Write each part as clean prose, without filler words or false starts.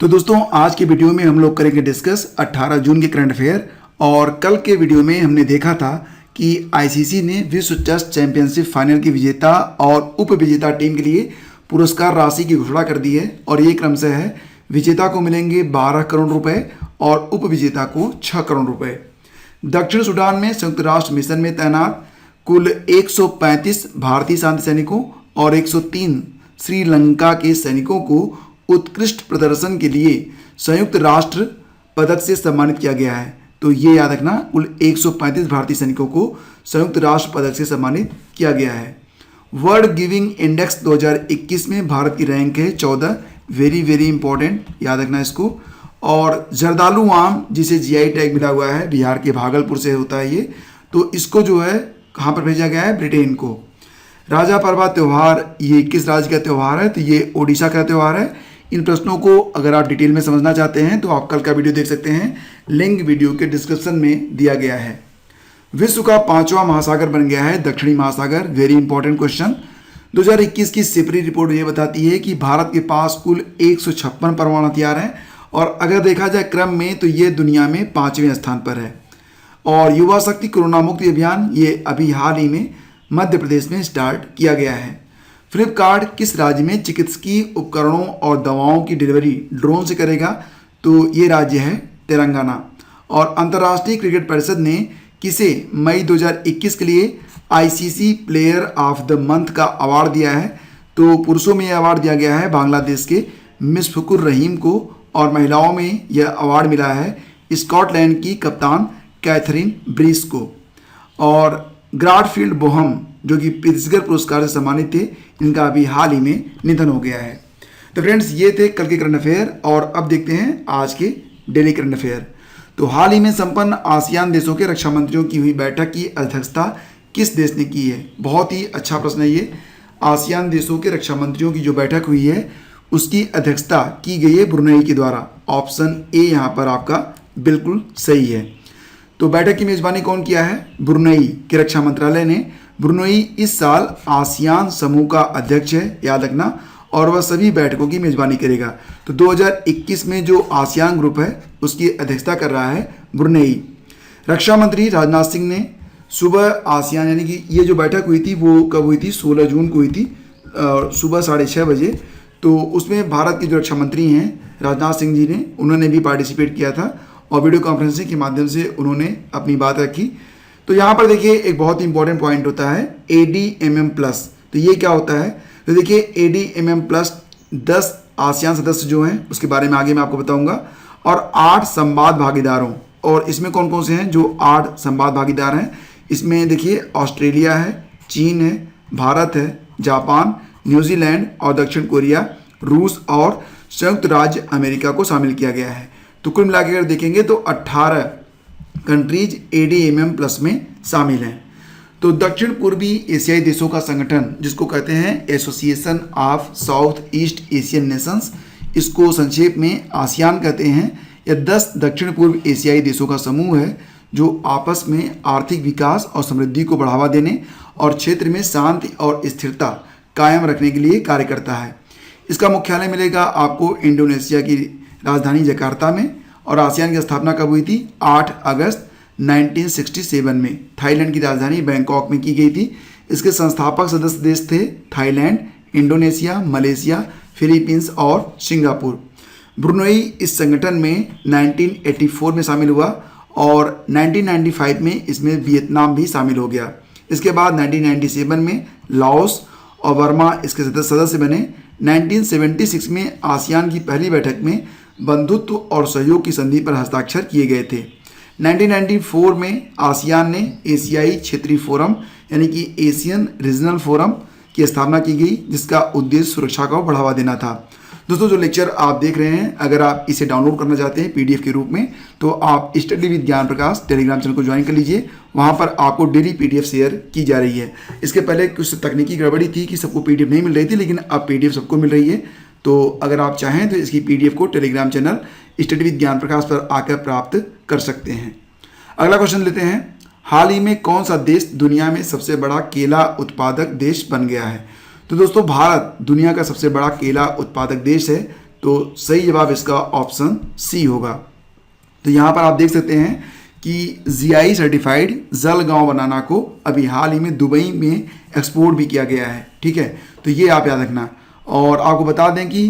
तो दोस्तों आज की वीडियो में हम लोग करेंगे डिस्कस 18 जून के करंट अफेयर। और कल के वीडियो में हमने देखा था कि आईसीसी ने विश्व टेस्ट चैंपियनशिप फाइनल की विजेता और उप विजेता टीम के लिए पुरस्कार राशि की घोषणा कर दी है। और ये क्रमशः है, विजेता को मिलेंगे 12 करोड़ रुपए और उप विजेता को 6 करोड़ रुपए। दक्षिण सूडान में संयुक्त राष्ट्र मिशन में तैनात कुल 135 भारतीय शांति सैनिकों और 103 श्रीलंका के सैनिकों को उत्कृष्ट प्रदर्शन के लिए संयुक्त राष्ट्र पदक से सम्मानित किया गया है। तो ये याद रखना, कुल 135 भारतीय सैनिकों को संयुक्त राष्ट्र पदक से सम्मानित किया गया है। वर्ल्ड गिविंग इंडेक्स 2021 में भारत की रैंक है 14। वेरी वेरी इंपॉर्टेंट, याद रखना इसको। और जर्दालू आम जिसे जीआई टैग मिला हुआ है, बिहार के भागलपुर से होता है ये, तो इसको जो है कहाँ पर भेजा गया है? ब्रिटेन को। राजा परवा त्यौहार ये किस राज्य का त्यौहार है? तो ये ओडिशा का त्यौहार है। इन प्रश्नों को अगर आप डिटेल में समझना चाहते हैं तो आप कल का वीडियो देख सकते हैं, लिंक वीडियो के डिस्क्रिप्शन में दिया गया है। विश्व का 5वां महासागर बन गया है दक्षिणी महासागर। Very important question. 2021 की सिपरी रिपोर्ट ये बताती है कि भारत के पास कुल 156 परमाणु हथियार हैं और अगर देखा जाए क्रम में तो ये दुनिया में 5वें स्थान पर है। और युवा शक्ति कोरोना मुक्ति अभियान ये अभी हाल ही में मध्य प्रदेश में स्टार्ट किया गया है। फ्लिपकार्ट किस राज्य में चिकित्सकीय उपकरणों और दवाओं की डिलीवरी ड्रोन से करेगा? तो ये राज्य है तेलंगाना। और अंतर्राष्ट्रीय क्रिकेट परिषद ने किसे मई 2021 के लिए ICC player of the month का अवार्ड दिया है? तो पुरुषों में यह अवार्ड दिया गया है बांग्लादेश के मुशफिकुर रहीम को और महिलाओं में यह अवार्ड मिला है स्कॉटलैंड की कप्तान कैथरीन ब्रीस को। और ग्राडफील्ड बोहम जो कि प्रित्जकर पुरस्कार से सम्मानित थे, इनका अभी हाल ही में निधन हो गया है। तो फ्रेंड्स ये थे कल के करंट अफेयर और अब देखते हैं आज के डेली करंट अफेयर। तो हाल ही में संपन्न आसियान देशों के रक्षा मंत्रियों की हुई बैठक की अध्यक्षता किस देश ने की है? बहुत ही अच्छा प्रश्न है ये। आसियान देशों के रक्षा मंत्रियों की जो बैठक हुई है उसकी अध्यक्षता की गई है ब्रुनेई के द्वारा। ऑप्शन ए यहाँ पर आपका बिल्कुल सही है। तो बैठक की मेजबानी कौन किया है? ब्रुनेई के रक्षा मंत्रालय ने। ब्रुनेई इस साल आसियान समूह का अध्यक्ष है, याद रखना, और वह सभी बैठकों की मेजबानी करेगा। तो 2021 में जो आसियान ग्रुप है उसकी अध्यक्षता कर रहा है ब्रुनेई। रक्षा मंत्री राजनाथ सिंह ने सुबह आसियान यानी कि ये जो बैठक हुई थी वो कब हुई थी? 16 जून को हुई थी सुबह 6:30 बजे। तो उसमें भारत के जो रक्षा मंत्री हैं राजनाथ सिंह जी ने, उन्होंने भी पार्टिसिपेट किया था और वीडियो कॉन्फ्रेंसिंग के माध्यम से उन्होंने अपनी बात रखी। तो यहाँ पर देखिए एक बहुत ही इंपॉर्टेंट पॉइंट होता है ADMM+। तो ये क्या होता है? तो देखिए ADMM+ 10 आसियान सदस्य जो हैं उसके बारे में आगे मैं आपको बताऊंगा और 8 संवाद भागीदारों। और इसमें कौन कौन से हैं जो 8 संवाद भागीदार हैं? इसमें देखिए ऑस्ट्रेलिया है, चीन है, भारत है, जापान, न्यूजीलैंड और दक्षिण कोरिया, रूस और संयुक्त राज्य अमेरिका को शामिल किया गया है। तो कुल मिलाकर अगर देखेंगे तो 18 कंट्रीज ADMM+ में शामिल हैं। तो दक्षिण पूर्वी एशियाई देशों का संगठन जिसको कहते हैं association of south east Asian Nations, इसको संक्षेप में आसियान कहते हैं। यह 10 दक्षिण पूर्व एशियाई देशों का समूह है जो आपस में आर्थिक विकास और समृद्धि को बढ़ावा देने और क्षेत्र में शांति और स्थिरता कायम रखने के लिए कार्य करता है। इसका मुख्यालय मिलेगा आपको इंडोनेशिया की राजधानी जकार्ता में। और आसियान की स्थापना कब हुई थी? 8 अगस्त 1967 में थाईलैंड की राजधानी बैंकॉक में की गई थी। इसके संस्थापक सदस्य देश थे थाईलैंड, इंडोनेशिया, मलेशिया, फिलीपींस और सिंगापुर। ब्रुनेई इस संगठन में 1984 में शामिल हुआ और 1995 में इसमें वियतनाम भी शामिल हो गया। इसके बाद 1997 में लाओस और बर्मा इसके सदस्य बने। 1976 में आसियान की पहली बैठक में बंधुत्व और सहयोग की संधि पर हस्ताक्षर किए गए थे। 1994 में आसियान ने एशियाई क्षेत्रीय फोरम यानी कि एशियन रीजनल फोरम की स्थापना की गई जिसका उद्देश्य सुरक्षा को बढ़ावा देना था। दोस्तों जो लेक्चर आप देख रहे हैं, अगर आप इसे डाउनलोड करना चाहते हैं PDF के रूप में तो आप study with Gyan Prakash Telegram channel को ज्वाइन कर लीजिए। वहाँ पर आपको डेली PDF शेयर की जा रही है। इसके पहले कुछ तकनीकी गड़बड़ी थी कि सबको PDF नहीं मिल रही थी, लेकिन अब PDF सबको मिल रही है। तो अगर आप चाहें तो इसकी PDF को Telegram channel study with Gyan प्रकाश पर आकर प्राप्त कर सकते हैं। अगला क्वेश्चन लेते हैं। हाल ही में कौन सा देश दुनिया में सबसे बड़ा केला उत्पादक देश बन गया है? तो दोस्तों भारत दुनिया का सबसे बड़ा केला उत्पादक देश है। तो सही जवाब इसका ऑप्शन सी होगा। तो यहाँ पर आप देख सकते हैं कि जीआई सर्टिफाइड जलगांव बनाना को अभी हाल ही में दुबई में एक्सपोर्ट भी किया गया है। ठीक है, तो ये आप याद रखना। और आपको बता दें कि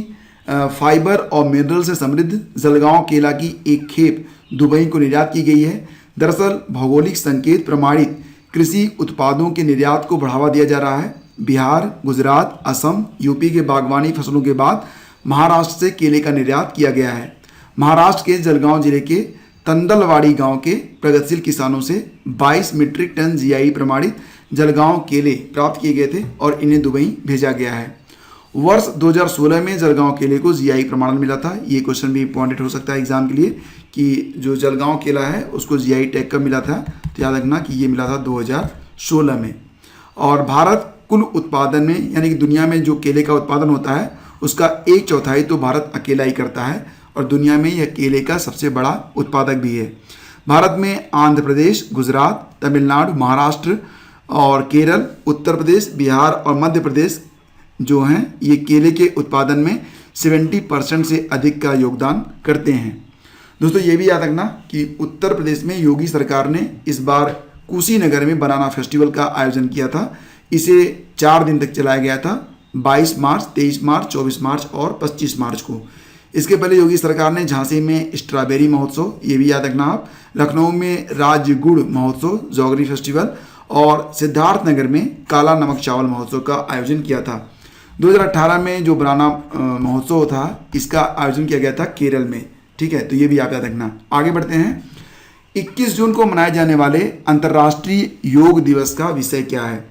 फाइबर और मिनरल से समृद्ध जलगांव केला की एक खेप दुबई को निर्यात की गई है। दरअसल भौगोलिक संकेत प्रमाणित कृषि उत्पादों के निर्यात को बढ़ावा दिया जा रहा है। बिहार, गुजरात, असम, यूपी के बागवानी फसलों के बाद महाराष्ट्र से केले का निर्यात किया गया है। महाराष्ट्र के जलगांव जिले के तंदलवाड़ी गांव के प्रगतिशील किसानों से 22 मीट्रिक टन जीआई प्रमाणित जलगांव केले प्राप्त किए गए थे और इन्हें दुबई भेजा गया है। वर्ष 2016 में जलगांव केले को जीआई प्रमाणन मिला था। ये क्वेश्चन भी इंपॉर्टेंट हो सकता है एग्जाम के लिए कि जो जलगांव केला है उसको जीआई टैग कब मिला था, तो याद रखना कि ये मिला था 2016 में। और भारत कुल उत्पादन में, यानी कि दुनिया में जो केले का उत्पादन होता है उसका 1/4 तो भारत अकेला ही करता है और दुनिया में यह केले का सबसे बड़ा उत्पादक भी है। भारत में आंध्र प्रदेश, गुजरात, तमिलनाडु, महाराष्ट्र और केरल, उत्तर प्रदेश, बिहार और मध्य प्रदेश जो हैं ये केले के उत्पादन में 70% से अधिक का योगदान करते हैं। दोस्तों ये भी याद रखना कि उत्तर प्रदेश में योगी सरकार ने इस बार कुशीनगर में बनाना फेस्टिवल का आयोजन किया था। इसे 4 दिन तक चलाया गया था, 22 मार्च, 23 मार्च, 24 मार्च और 25 मार्च को। इसके पहले योगी सरकार ने झांसी में स्ट्रॉबेरी महोत्सव, ये भी याद रखना आप, लखनऊ में राज्य गुड़ महोत्सव, जौगरी फेस्टिवल और सिद्धार्थनगर में काला नमक चावल महोत्सव का आयोजन किया था। 2018 में जो बनाना महोत्सव था इसका आयोजन किया गया था केरल में। ठीक है, तो ये भी आप याद रखना। आगे बढ़ते हैं। 21 जून को मनाए जाने वाले अंतर्राष्ट्रीय योग दिवस का विषय क्या है?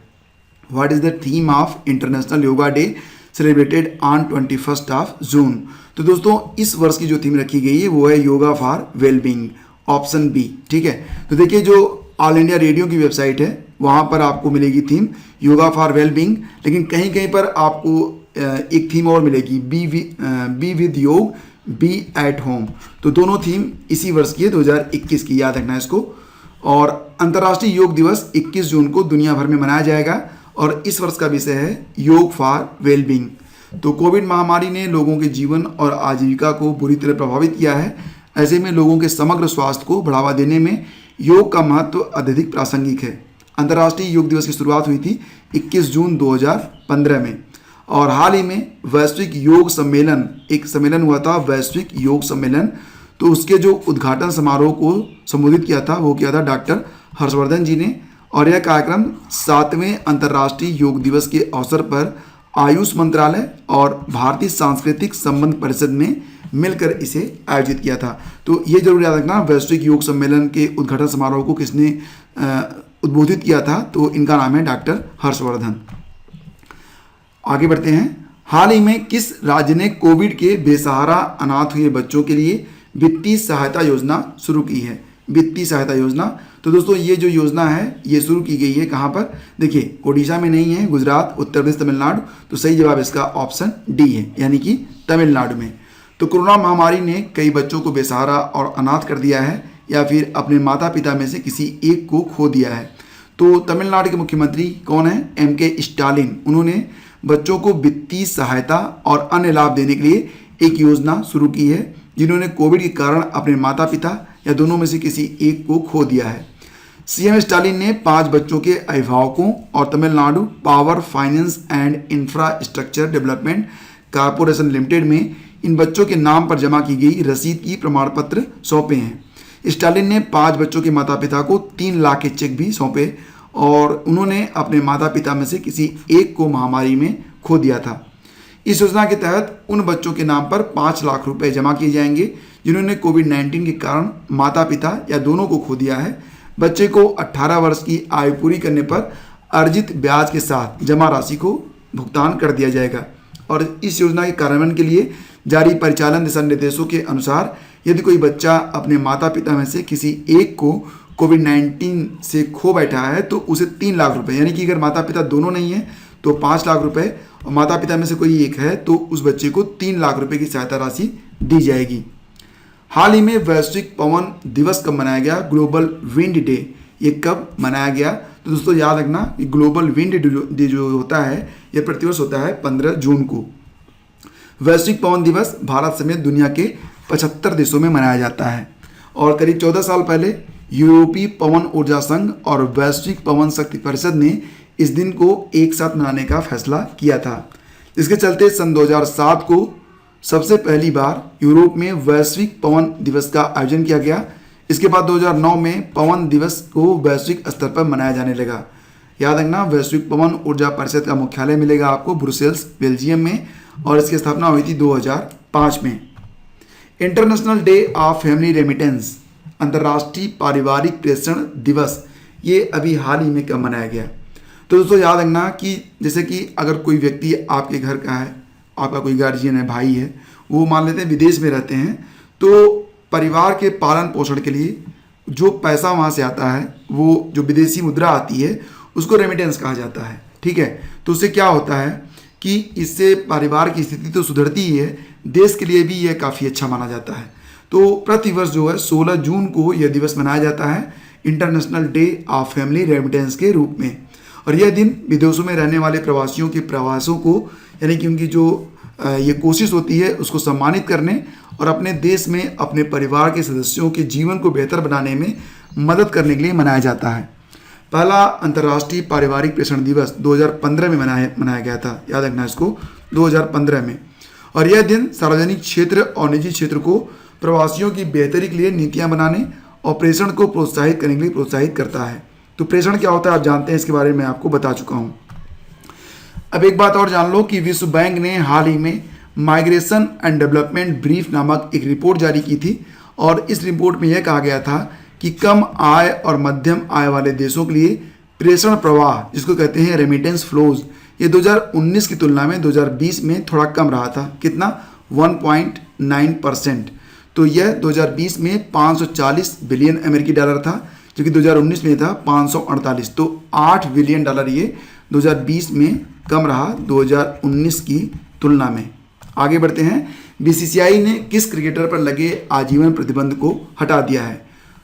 What is the theme of international yoga day celebrated on 21 of June? तो दोस्तों इस वर्ष की जो थीम रखी गई है वो है yoga for wellbeing, option B. ठीक है, तो देखिए जो ऑल इंडिया रेडियो की वेबसाइट है वहाँ पर आपको मिलेगी थीम योगा फॉर वेलबींग, लेकिन कहीं कहीं पर आपको एक थीम और मिलेगी, बी विद योग, बी एट होम। तो दोनों थीम इसी वर्ष की है, 2021 की, याद रखना है इसको। और अंतर्राष्ट्रीय योग दिवस 21 जून को दुनिया भर में मनाया जाएगा और इस वर्ष का विषय है योग फॉर वेलबींग। तो कोविड महामारी ने लोगों के जीवन और आजीविका को बुरी तरह प्रभावित किया है। ऐसे में लोगों के समग्र स्वास्थ्य को बढ़ावा देने में योग का महत्व अत्यधिक प्रासंगिक है। अंतर्राष्ट्रीय योग दिवस की शुरुआत हुई थी 21 जून 2015 में और हाल ही में वैश्विक योग सम्मेलन, एक सम्मेलन हुआ था वैश्विक योग सम्मेलन, तो उसके जो उद्घाटन समारोह को संबोधित किया था वो किया था डॉक्टर हर्षवर्धन जी ने। और यह कार्यक्रम 7वें अंतर्राष्ट्रीय योग दिवस के अवसर पर आयुष मंत्रालय और भारतीय सांस्कृतिक संबंध परिषद में मिलकर इसे आयोजित किया था। तो ये जरूर याद रखना, वैश्विक योग सम्मेलन के उद्घाटन समारोह को किसने उद्बोधित किया था, तो इनका नाम है डॉक्टर हर्षवर्धन। आगे बढ़ते हैं। हाल ही में किस राज्य ने कोविड के बेसहारा अनाथ हुए बच्चों के लिए वित्तीय सहायता योजना शुरू की है? वित्तीय सहायता योजना, तो दोस्तों ये जो योजना है ये शुरू की गई है कहाँ पर? देखिए ओडिशा में नहीं है, गुजरात, उत्तर प्रदेश, तमिलनाडु। तो सही जवाब इसका ऑप्शन डी है, यानी कि तमिलनाडु में। तो कोरोना महामारी ने कई बच्चों को बेसहारा और अनाथ कर दिया है या फिर अपने माता पिता में से किसी एक को खो दिया है। तो तमिलनाडु के मुख्यमंत्री कौन है? MK Stalin. उन्होंने बच्चों को वित्तीय सहायता और अन्य लाभ देने के लिए एक योजना शुरू की है जिन्होंने कोविड के कारण अपने माता पिता या दोनों में से किसी एक को खो दिया है। CM स्टालिन ने 5 बच्चों के अभिभावकों और Tamil Nadu power finance and infrastructure development corporation limited में इन बच्चों के नाम पर जमा की गई रसीद की प्रमाण पत्र सौंपे हैं। स्टालिन ने 5 बच्चों के माता पिता को 3 लाख के चेक भी सौंपे और उन्होंने अपने माता पिता में से किसी एक को महामारी में खो दिया था। इस योजना के तहत उन बच्चों के नाम पर 5 लाख रुपए जमा किए जाएंगे जिन्होंने कोविड-19 के कारण माता पिता या दोनों को खो दिया है। बच्चे को 18 वर्ष की आयु पूरी करने पर अर्जित ब्याज के साथ जमा राशि को भुगतान कर दिया जाएगा। और इस योजना के कार्यान्वयन के लिए जारी परिचालन दिशा निर्देशों के अनुसार यदि कोई बच्चा अपने माता पिता में से किसी एक को कोविड-19 से खो बैठा है तो उसे 3 लाख रुपए, यानी कि अगर माता पिता दोनों नहीं है तो 5 लाख रुपए और माता पिता में से कोई एक है तो उस बच्चे को 3 लाख रुपए की सहायता राशि दी जाएगी। हाल ही में वैश्विक पवन दिवस कब मनाया गया? Global wind day. ये कब मनाया गया? तो दोस्तों याद रखना कि ग्लोबल विंड डे जो होता है ये प्रतिवर्ष होता है 15 जून को। वैश्विक पवन दिवस भारत समेत दुनिया के 75 देशों में मनाया जाता है और करीब 14 साल पहले यूरोपीय पवन ऊर्जा संघ और वैश्विक पवन शक्ति परिषद ने इस दिन को एक साथ मनाने का फैसला किया था। इसके चलते सन 2007 को सबसे पहली बार यूरोप में वैश्विक पवन दिवस का आयोजन किया गया। इसके बाद 2009 में पवन दिवस को वैश्विक स्तर पर मनाया जाने लगा। याद रखना, वैश्विक पवन ऊर्जा परिषद का मुख्यालय मिलेगा आपको ब्रुसेल्स, बेल्जियम में, और इसकी स्थापना हुई थी 2005 में। International day of family remittance, अंतर्राष्ट्रीय पारिवारिक प्रेषण दिवस, ये अभी हाल ही में कब मनाया गया। तो दोस्तों याद रखना कि जैसे कि अगर कोई व्यक्ति आपके घर का है, आपका कोई गार्जियन है, भाई है, वो मान लेते हैं विदेश में रहते हैं, तो परिवार के पालन पोषण के लिए जो पैसा वहाँ से आता है, वो जो विदेशी मुद्रा आती है, उसको रेमिटेंस कहा जाता है। ठीक है, तो उससे क्या होता है कि इससे परिवार की स्थिति तो सुधरती ही है, देश के लिए भी यह काफ़ी अच्छा माना जाता है। तो प्रतिवर्ष जो है 16 जून को यह दिवस मनाया जाता है international day of family remittance के रूप में। और यह दिन विदेशों में रहने वाले प्रवासियों के प्रवासों को, यानी कि उनकी जो ये कोशिश होती है उसको सम्मानित करने और अपने देश में अपने परिवार के सदस्यों के जीवन को बेहतर बनाने में मदद करने के लिए मनाया जाता है। पहला अंतर्राष्ट्रीय पारिवारिक प्रेषण दिवस 2015 में मनाया गया था। याद रखना इसको, 2015 में। और यह दिन सार्वजनिक क्षेत्र और निजी क्षेत्र को प्रवासियों की बेहतरी के लिए नीतियां बनाने और प्रेषण को प्रोत्साहित करने के लिए प्रोत्साहित करता है। तो प्रेषण क्या होता है आप जानते हैं, इसके बारे में आपको बता चुका हूं। अब एक बात और जान लो कि विश्व बैंक ने हाल ही में माइग्रेशन एंड डेवलपमेंट ब्रीफ नामक एक रिपोर्ट जारी की थी और इस रिपोर्ट में यह कहा गया था कि कम आय और मध्यम आय वाले देशों के लिए प्रेषण प्रवाह, जिसको कहते हैं रेमिटेंस फ्लोज, ये 2019 की तुलना में 2020 में थोड़ा कम रहा था। कितना? 1.9%। तो यह 2020 में 540 बिलियन अमेरिकी डॉलर था, जो कि 2019 में था 548। तो 8 बिलियन डॉलर ये 2020 में कम रहा 2019 की तुलना में। आगे बढ़ते हैं। बीसीसीआई ने किस क्रिकेटर पर लगे आजीवन प्रतिबंध को हटा दिया है?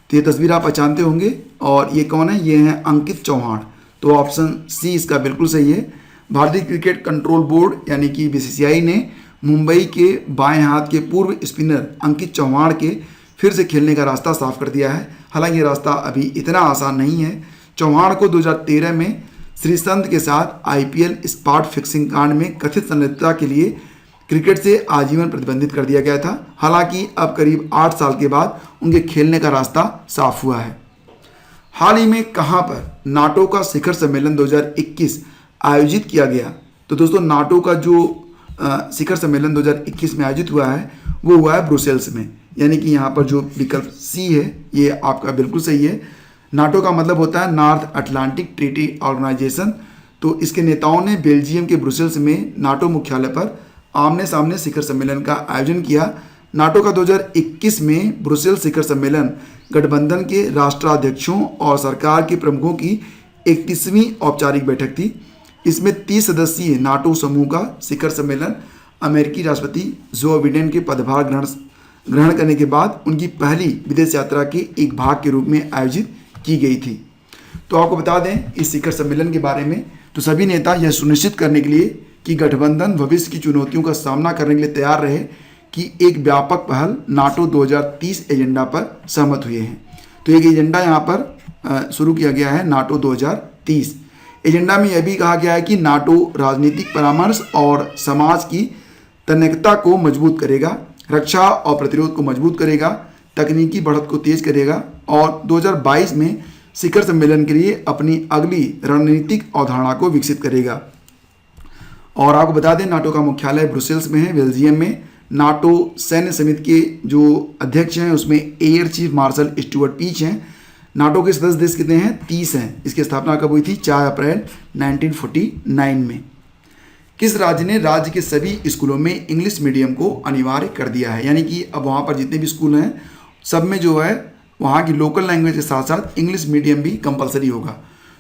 तो ये तस्वीर आप पहचानते होंगे, और ये कौन है? ये हैं अंकित चौहान। तो ऑप्शन सी इसका बिल्कुल सही है। भारतीय क्रिकेट कंट्रोल बोर्ड यानी कि बीसीसीआई ने मुंबई के बाएं हाथ के पूर्व स्पिनर अंकित चौहान के फिर से खेलने का रास्ता साफ कर दिया है। हालांकि ये रास्ता अभी इतना आसान नहीं है। चौहान को 2013 में श्रीसंत के साथ आईपीएल स्पॉट फिक्सिंग कांड में कथित संलिप्तता के लिए क्रिकेट से आजीवन प्रतिबंधित कर दिया गया था। हालांकि अब करीब 8 साल के बाद उनके खेलने का रास्ता साफ हुआ है। हाल ही में कहां पर नाटो का शिखर सम्मेलन 2021 आयोजित किया गया? तो दोस्तों नाटो का जो शिखर सम्मेलन 2021 में आयोजित हुआ है वो हुआ है ब्रुसेल्स में, यानी कि यहाँ पर जो विकल्प सी है ये आपका बिल्कुल सही है। नाटो का मतलब होता है नॉर्थ अटलांटिक ट्रीटी ऑर्गेनाइजेशन। तो इसके नेताओं ने बेल्जियम के ब्रुसेल्स में नाटो मुख्यालय पर आमने सामने शिखर सम्मेलन का आयोजन किया। नाटो का 2021 में ब्रुसेल्स शिखर सम्मेलन गठबंधन के राष्ट्राध्यक्षों और सरकार के प्रमुखों की 31वीं औपचारिक बैठक थी। इसमें 30 सदस्यीय नाटो समूह का शिखर सम्मेलन अमेरिकी राष्ट्रपति जो बिडेन के पदभार ग्रहण करने के बाद उनकी पहली विदेश यात्रा के एक भाग के रूप में आयोजित की गई थी। तो आपको बता दें इस शिखर सम्मेलन के बारे में, तो सभी नेता यह सुनिश्चित करने के लिए कि गठबंधन भविष्य की चुनौतियों का सामना करने के लिए तैयार रहे कि एक व्यापक पहल नाटो 2030 एजेंडा पर सहमत हुए हैं। तो एक एजेंडा यहाँ पर शुरू किया गया है, नाटो 2030। एजेंडा में यह भी कहा गया है कि नाटो राजनीतिक परामर्श और समाज की तन्यकता को मजबूत करेगा, रक्षा और प्रतिरोध को मजबूत करेगा, तकनीकी बढ़त को तेज करेगा और 2022 में शिखर सम्मेलन के लिए अपनी अगली रणनीतिक अवधारणा को विकसित करेगा। और आपको बता दें नाटो का मुख्यालय ब्रुसेल्स में है, बेल्जियम में। नाटो सैन्य समिति के जो अध्यक्ष हैं उसमें air chief marshal Stuart Peach हैं। नाटो के सदस्य देश कितने हैं? 30 हैं। इसकी स्थापना कब हुई थी? 4 अप्रैल 1949 में। किस राज्य ने राज्य के सभी स्कूलों में इंग्लिश मीडियम को अनिवार्य कर दिया है? यानी कि अब वहाँ पर जितने भी स्कूल हैं सब में जो है वहाँ की लोकल लैंग्वेज के साथ साथ इंग्लिश मीडियम भी कंपलसरी होगा।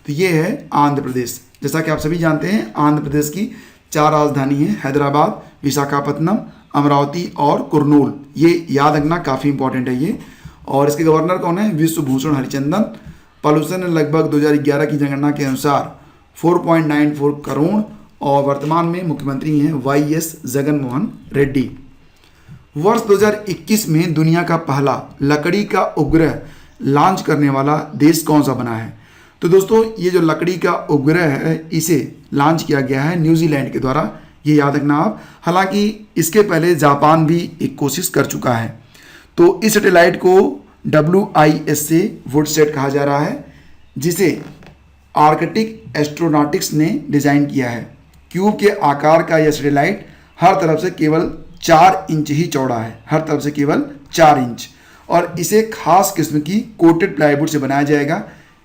तो ये है आंध्र प्रदेश। जैसा कि आप सभी जानते हैं आंध्र प्रदेश की 4 राजधानी हैं, हैदराबाद, विशाखापत्तनम, अमरावती और कुर्नूल। ये याद रखना काफ़ी इंपॉर्टेंट है ये। और इसके गवर्नर कौन है? विश्वभूषण हरिचंदन। पॉल्यूशन लगभग 2011 की जनगणना के अनुसार 4.94 करोड़ और वर्तमान में मुख्यमंत्री हैं वाईएस जगनमोहन रेड्डी। वर्ष 2021 में दुनिया का पहला लकड़ी का उपग्रह लॉन्च करने वाला देश कौन सा बना है? तो दोस्तों ये जो लकड़ी का उपग्रह है इसे लॉन्च किया गया है न्यूजीलैंड के द्वारा, ये याद रखना आप। हालांकि इसके पहले जापान भी एक कोशिश कर चुका है। तो इस सैटेलाइट को WIS से वुडसेट कहा जा रहा है, जिसे आर्कटिक एस्ट्रोनॉटिक्स ने डिज़ाइन किया है। क्यूब के आकार का यह सैटेलाइट हर तरफ से केवल 4 इंच ही चौड़ा है, हर तरफ से केवल 4 इंच, और इसे खास किस्म की कोटेड प्लाईवुड से बनाया जाएगा।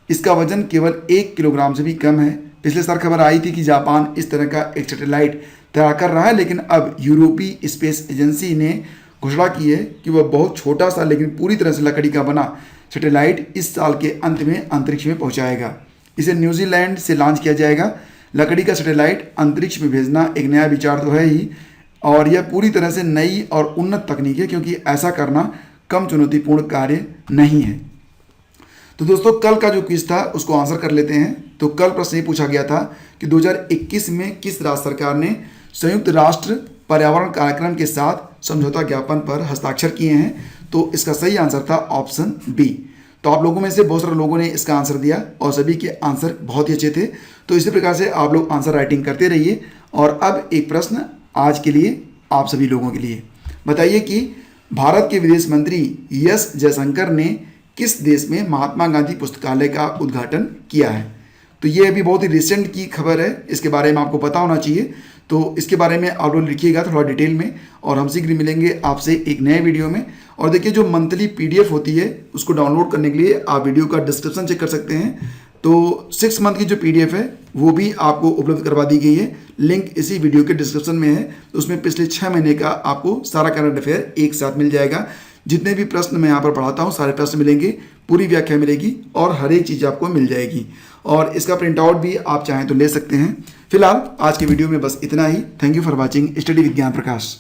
इसका वजन केवल 1 किलोग्राम से भी कम है। पिछले साल खबर आई थी कि जापान इस तरह का एक सैटेलाइट तैयार कर रहा है, लेकिन अब यूरोपीय स्पेस एजेंसी ने घोषणा की है कि वह बहुत छोटा सा लेकिन पूरी तरह से लकड़ी का बना सैटेलाइट इस साल के अंत में अंतरिक्ष में पहुंचाएगा। इसे न्यूजीलैंड से लॉन्च किया जाएगा। लकड़ी का सैटेलाइट अंतरिक्ष में भेजना एक नया विचार तो है ही, और यह पूरी तरह से नई और उन्नत तकनीक है, क्योंकि ऐसा करना कम चुनौतीपूर्ण कार्य नहीं है। तो दोस्तों कल का जो क्विज था उसको आंसर कर लेते हैं। तो कल प्रश्न ये पूछा गया था कि 2021 में किस राज्य सरकार ने संयुक्त राष्ट्र पर्यावरण कार्यक्रम के साथ समझौता ज्ञापन पर हस्ताक्षर किए हैं? तो इसका सही आंसर था ऑप्शन बी। तो आप लोगों में से बहुत सारे लोगों ने इसका आंसर दिया और सभी के आंसर बहुत ही अच्छे थे। तो इसी प्रकार से आप लोग आंसर राइटिंग करते रहिए। और अब एक प्रश्न आज के लिए आप सभी लोगों के लिए, बताइए कि भारत के विदेश मंत्री एस जयशंकर ने किस देश में महात्मा गांधी पुस्तकालय का उद्घाटन किया है? तो ये अभी बहुत ही रिसेंट की खबर है, इसके बारे में आपको पता होना चाहिए। तो इसके बारे में आप लोग लिखिएगा थोड़ा डिटेल में, और हम शीघ्र मिलेंगे आपसे एक नए वीडियो में। और देखिए जो मंथली PDF होती है उसको डाउनलोड करने के लिए आप वीडियो का डिस्क्रिप्शन चेक कर सकते हैं। तो 6 मंथ की जो PDF है वो भी आपको उपलब्ध करवा दी गई है, लिंक इसी वीडियो के डिस्क्रिप्शन में है। तो उसमें पिछले 6 महीने का आपको सारा करंट अफेयर एक साथ मिल जाएगा। जितने भी प्रश्न मैं यहाँ पर पढ़ाता हूँ सारे प्रश्न मिलेंगे, पूरी व्याख्या मिलेगी और हर एक चीज़ आपको मिल जाएगी। और इसका प्रिंट आउट भी आप चाहें तो ले सकते हैं। फिलहाल आज की वीडियो में बस इतना ही। Thank you for watching study with Gyan Prakash.